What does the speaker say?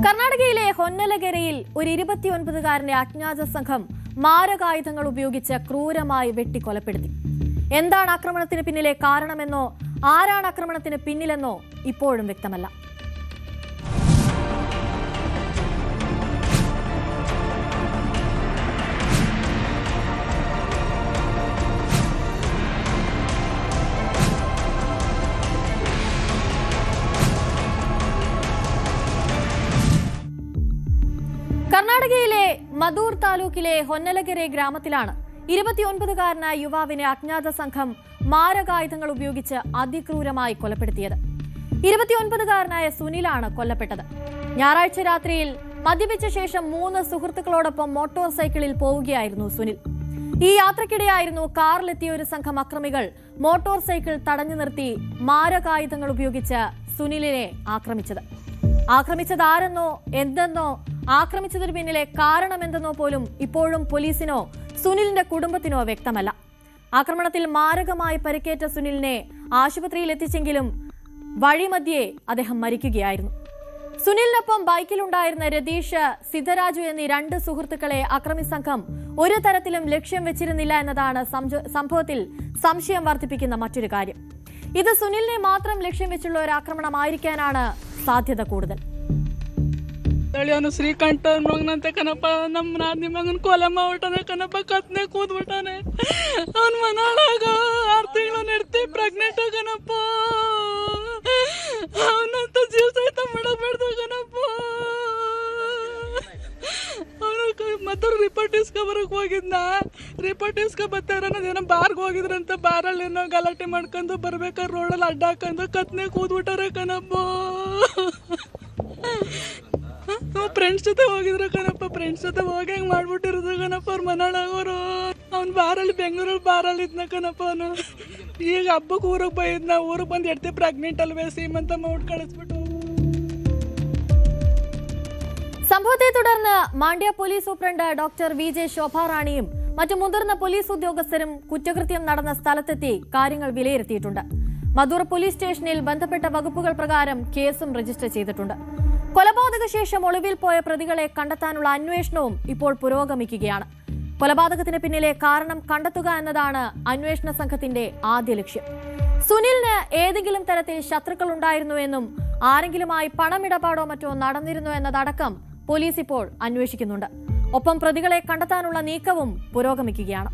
കർണാടകയിലെ ഹൊന്നലഗിരിയിൽ ഒരു 29കാരനെ അജ്ഞാത സംഘം മാരകായുധങ്ങൾ ഉപയോഗിച്ച് ക്രൂരമായി വെട്ടിക്കൊലപ്പെടുത്തി. എന്താണ് ആക്രമണത്തിന് പിന്നിലെ കാരണമെന്നോ ആരാണ് ആക്രമണത്തിന് പിന്നിലെന്നോ ഇപ്പോഴും വ്യക്തമല്ല. കർണാടകയിലെ മധൂർ താലൂക്കിലെ ഹൊന്നലഗിരി ഗ്രാമത്തിലാണ് 29കാരനായ യുവാവിനെ അജ്ഞാത സംഘം മാരകായുധങ്ങൾ ഉപയോഗിച്ച് അതിക്രൂരമായി കൊലപ്പെടുത്തിയത്. 29കാരനായ സുനിലാണ് കൊല്ലപ്പെട്ടത്. ഞായറാഴ്ച രാത്രിയിൽ മദ്യപിച്ച ശേഷം 3 സുഹൃത്തുക്കളോടൊപ്പം മോട്ടോർ സൈക്കിളിൽ പോവുകയായിരുന്നു സുനിൽ. ഈ യാത്രക്കിടെയായിരുന്നു കാറിലെത്തിയ ഒരു സംഘം അക്രമികൾ മോട്ടോർ സൈക്കിൾ തടഞ്ഞു നിർത്തി മാരകായുധങ്ങൾ ഉപയോഗിച്ച് സുനിലിനെ ആക്രമിച്ചതാരെന്നോ എന്തെന്നോ ആക്രമിച്ചതിന് പിന്നിലെ കാരണമെന്തെന്നോ പോലും ഇപ്പോഴും പോലീസിനോ സുനിലിന്റെ കുടുംബത്തിനോ വ്യക്തമല്ല. ആക്രമണത്തിൽ മാരകമായി പരിക്കേറ്റ സുനിലിനെ ആശുപത്രിയിൽ എത്തിച്ചെങ്കിലും വഴിമധ്യേ അദ്ദേഹം മരിക്കുകയായിരുന്നു. സുനിലിനൊപ്പം ബൈക്കിലുണ്ടായിരുന്ന രതീഷ്, സിദ്ധരാജു എന്നീ 2 സുഹൃത്തുക്കളെ അക്രമി സംഘം ഒരു തരത്തിലും ലക്ഷ്യം വെച്ചിരുന്നില്ല എന്നതാണ് സംഭവത്തിൽ സംശയം വർദ്ധിപ്പിക്കുന്ന മറ്റൊരു കാര്യം. ഇത് സുനിലിനെ മാത്രം ലക്ഷ്യം വെച്ചുള്ള ഒരു ആക്രമണമായിരിക്കാനാണ് സാധ്യത കൂടുതൽ. ಅವನು ಶ್ರೀಕಂಠ ಮಗನಂತೆ ಕಣಪ್ಪ. ನಮ್ಮ ನಾದಿನಿ ಮಗನ ಕೊಲೆ ಮಾಡ್ಬಿಟ್ಟಾನೆ ಕಣಪ್ಪ. ಕತ್ನೆ ಕೂದ್ಬಿಟ್ಟಾನೆ. ಅವನ ಮನಾಳಾಗ 6 ತಿಂಗಳು ನೆಡ್ತಿ ಪ್ರೆಗ್ನೆಂಟ್ ಕಣಪ್ಪ. ಅವನಂತ ಜೀವ ಸಹಿತ ಮಾಡಬೇಡ್ದು ಕಣಪ್ಪ. ಅವನು ಮತ್ತು ರಿಪೋರ್ಟ್ ಇಸ್ಕೊಬರಕ್ ಹೋಗಿದ್ನ. ರಿಪೋರ್ಟ್ ಇಸ್ಕೊಬತ್ತಾರ ಅನ್ನೋದೇನೋ ಬಾರ್ಗೆ ಹೋಗಿದ್ರಂತ. ಬಾರಲ್ಲಿ ಏನೋ ಗಲಾಟೆ ಮಾಡ್ಕೊಂಡು ಬರ್ಬೇಕಾದ್ರೆ ರೋಡಲ್ಲಿ ಅಡ್ಡ ಹಾಕೊಂಡು ಕತ್ನೆ ಕೂದ್ಬಿಟ್ಟಾರೆ ಕಣಪ್ಪ. ಫ್ರೆಂಡ್ಸ್ ಜೊತೆ ಹೋಗಿದ್ರು ಕಣಪ್ಪ. ಫ್ರೆಂಡ್ಸ್ ಜೊತೆ ಹೋಗಿ ಹಂಗೆ ಮಾಡ್ಬಿಟ್ಟಿರೋದು ಕಣಪ್ಪ. ಅವ್ರ ಮನಾಳಾಗೋರು ಅವ್ನು ಬಾರಲ್ಲಿ ಬೆಂಗಳೂರಲ್ಲಿ ಬಾರಲ್ಲಿ ಇದ್ನ ಕಣಪ್ಪ. ಅವನು ಈಗ ಹಬ್ಬಕ್ಕೆ ಊರಿಗೆ ಬೈದ್ನ. ಊರಿಗೆ ಬಂದು ಎಡ್ತಿ ಪ್ರೆಗ್ನೆಂಟ್ ಅಲ್ವೇ സീമന്ത ഔട്ട് കളിച്ചിട്ടു. സംഭവത്തെ തുടർന്ന് മാണ്ഡ്യ പോലീസ് സൂപ്രണ്ട് ഡോക്ടർ വി.ജെ. ശോഭാറാണിയും മറ്റു മുതിർന്ന പോലീസ് ഉദ്യോഗസ്ഥരും കുറ്റകൃത്യം നടന്ന സ്ഥലത്തെത്തി കാര്യങ്ങൾ വിലയിരുത്തിയിട്ടുണ്ട്. മധൂർ പോലീസ് സ്റ്റേഷനിൽ ബന്ധപ്പെട്ട വകുപ്പുകൾ പ്രകാരം കേസും രജിസ്റ്റർ ചെയ്തിട്ടുണ്ട്. കൊലപാതക ശേഷം ഒളിവിൽ പോയ പ്രതികളെ കണ്ടെത്താനുള്ള അന്വേഷണവും ഇപ്പോൾ പുരോഗമിക്കുകയാണ്. കൊലപാതകത്തിന് പിന്നിലെ കാരണം കണ്ടെത്തുക എന്നതാണ് അന്വേഷണ സംഘത്തിന്റെ ആദ്യ ലക്ഷ്യം. സുനിലിന് ഏതെങ്കിലും തരത്തിൽ ശത്രുക്കൾ ഉണ്ടായിരുന്നുവെന്നും ആരെങ്കിലുമായി പണമിടപാടോ മറ്റോ നടന്നിരുന്നു എന്നതടക്കം പോലീസ് ഇപ്പോൾ അന്വേഷിക്കുന്നുണ്ട്. ഒപ്പം പ്രതികളെ കണ്ടെത്താനുള്ള നീക്കവും പുരോഗമിക്കുകയാണ്.